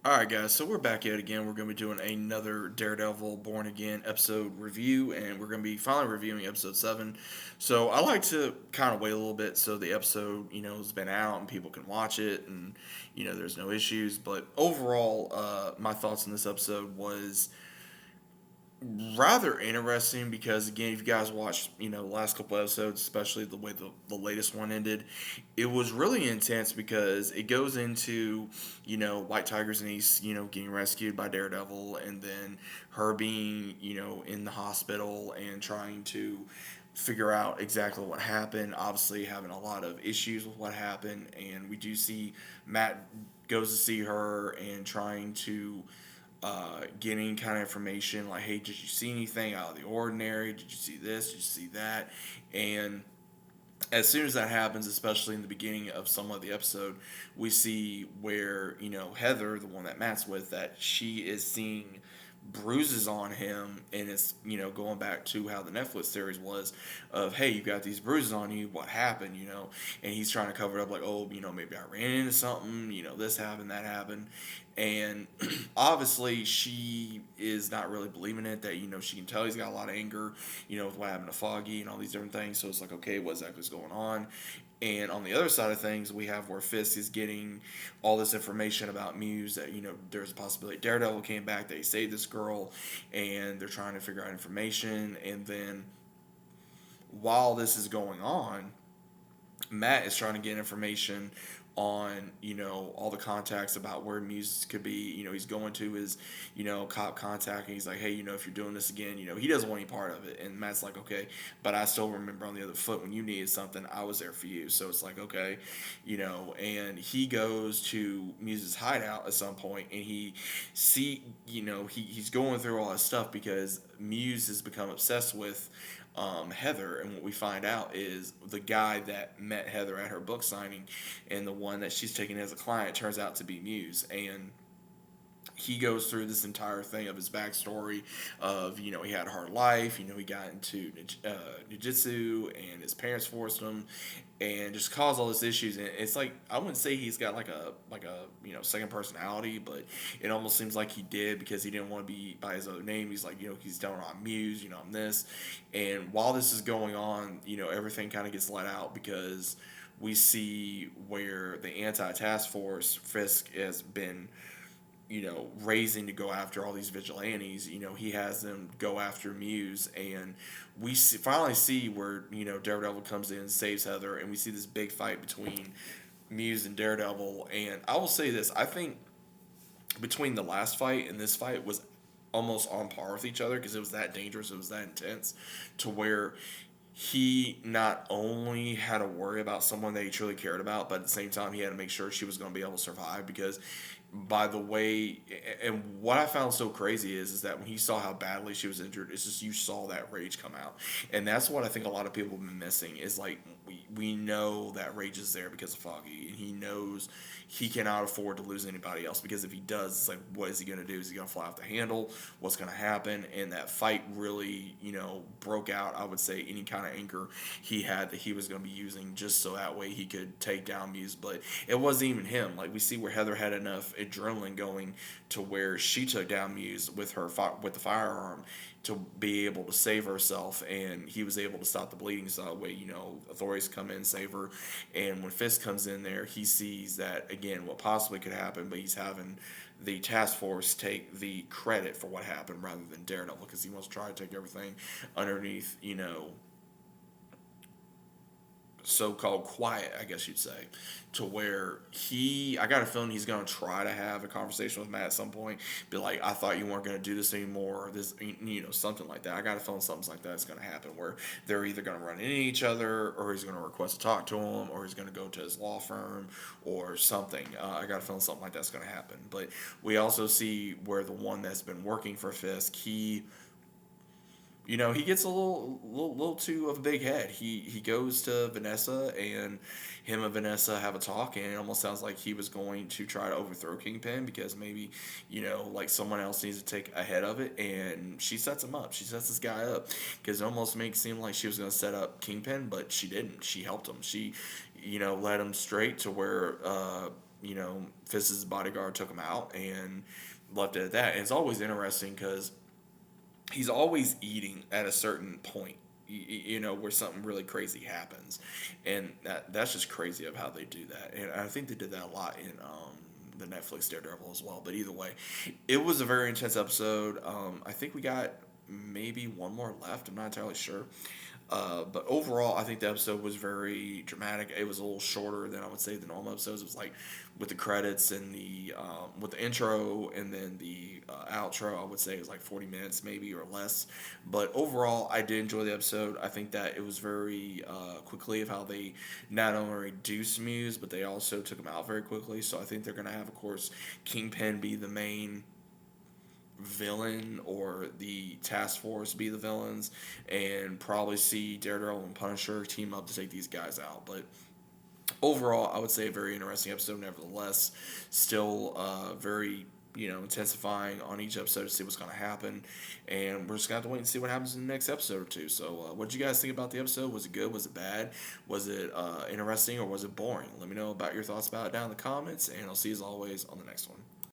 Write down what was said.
All right, guys. So we're back yet again. We're going to be doing another Daredevil Born Again episode review, and we're going to be finally reviewing episode 7. So I like to kind of wait a little bit so the episode, has been out and people can watch it, and there's no issues. But overall, my thoughts on this episode was rather interesting because again, if you guys watched the last couple episodes, especially the way the latest one ended, it was really intense because it goes into White Tiger's niece getting rescued by Daredevil, and then her being in the hospital and trying to figure out exactly what happened, obviously having a lot of issues with what happened. And we do see Matt goes to see her and trying to getting kind of information like, hey, did you see anything out of the ordinary? Did you see this? Did you see that? And as soon as that happens, especially in the beginning of some of the episode, we see where, Heather, the one that Matt's with, that she is seeing bruises on him, and it's going back to how the Netflix series was of, hey, you got these bruises on you, what happened, and he's trying to cover it up like, oh, maybe I ran into something, this happened, that happened. And obviously she is not really believing it, that she can tell he's got a lot of anger with what happened to Foggy and all these different things. So it's like, okay, what exactly is going on? And on the other side of things, we have where Fisk is getting all this information about Muse, that there's a possibility Daredevil came back, they saved this girl, and they're trying to figure out information. And then while this is going on, Matt is trying to get information on all the contacts about where Muse could be. He's going to his cop contact, and he's like, hey, if you're doing this again, he doesn't want any part of it. And Matt's like, okay, but I still remember on the other foot when you needed something, I was there for you. So it's like, okay, and he goes to Muse's hideout at some point, and he's going through all this stuff because Muse has become obsessed with Heather. And what we find out is the guy that met Heather at her book signing and the one that she's taking as a client turns out to be Muse. And he goes through this entire thing of his backstory of he had a hard life, he got into jiu-jitsu and his parents forced him and just caused all these issues. And it's like, I wouldn't say he's got like a second personality, but it almost seems like he did, because he didn't want to be by his other name. He's like, he's down on Muse, I'm this. And while this is going on, everything kind of gets let out because we see where the anti-task force Fisk has been raising to go after all these vigilantes. He has them go after Muse, and finally see where Daredevil comes in and saves Heather, and we see this big fight between Muse and Daredevil. And I will say this: I think between the last fight and this fight was almost on par with each other, because it was that dangerous, it was that intense, to where he not only had to worry about someone that he truly cared about, but at the same time he had to make sure she was going to be able to survive. Because by the way, and what I found so crazy is that when he saw how badly she was injured, it's just, you saw that rage come out. And that's what I think a lot of people have been missing, is like, we know that rage is there because of Foggy, and he knows he cannot afford to lose anybody else, because if he does, it's like, what is he going to do? Is he going to fly off the handle? What's going to happen? And that fight really broke out, I would say, any kind of anger he had that he was going to be using just so that way he could take down Muse. But it wasn't even him. Like, we see where Heather had enough adrenaline going to where she took down Muse with with the firearm to be able to save herself, and he was able to stop the bleeding. So that way, authorities come in, save her. And when Fisk comes in there, he sees that, again, what possibly could happen, but he's having the task force take the credit for what happened rather than Daredevil, because he wants to try to take everything underneath, so-called quiet, I guess you'd say, to where I got a feeling he's going to try to have a conversation with Matt at some point, be like, I thought you weren't going to do this anymore, this, something like that. I got a feeling something like that is going to happen, where they're either going to run into each other, or he's going to request to talk to him, or he's going to go to his law firm or something. I got a feeling something like that's going to happen. But we also see where the one that's been working for Fisk, he gets a little too of a big head. He goes to Vanessa, and him and Vanessa have a talk, and it almost sounds like he was going to try to overthrow Kingpin, because maybe like someone else needs to take a head of it. And she sets him up. She sets this guy up, because it almost makes it seem like she was going to set up Kingpin, but she didn't. She helped him. She led him straight to where Fisk's bodyguard took him out and left it at that. And it's always interesting because he's always eating at a certain point, where something really crazy happens, and that's just crazy of how they do that. And I think they did that a lot in the Netflix Daredevil as well. But either way, it was a very intense episode. I think we got maybe one more left. I'm not entirely sure. But overall, I think the episode was very dramatic. It was a little shorter than I would say the normal episodes. It was like with the credits and the with the intro and then the outro. I would say it was like 40 minutes maybe or less. But overall, I did enjoy the episode. I think that it was very quickly of how they not only reduced Muse, but they also took him out very quickly. So I think they're gonna have, of course, Kingpin be the main villain or the task force be the villains, and probably see Daredevil and Punisher team up to take these guys out. But overall, I would say a very interesting episode nevertheless. Still very intensifying on each episode to see what's going to happen, and we're just going to have to wait and see what happens in the next episode or two. So what did you guys think about the episode? Was it good? Was it bad? Was it interesting, or was it boring? Let me know about your thoughts about it down in the comments, and I'll see you as always on the next one.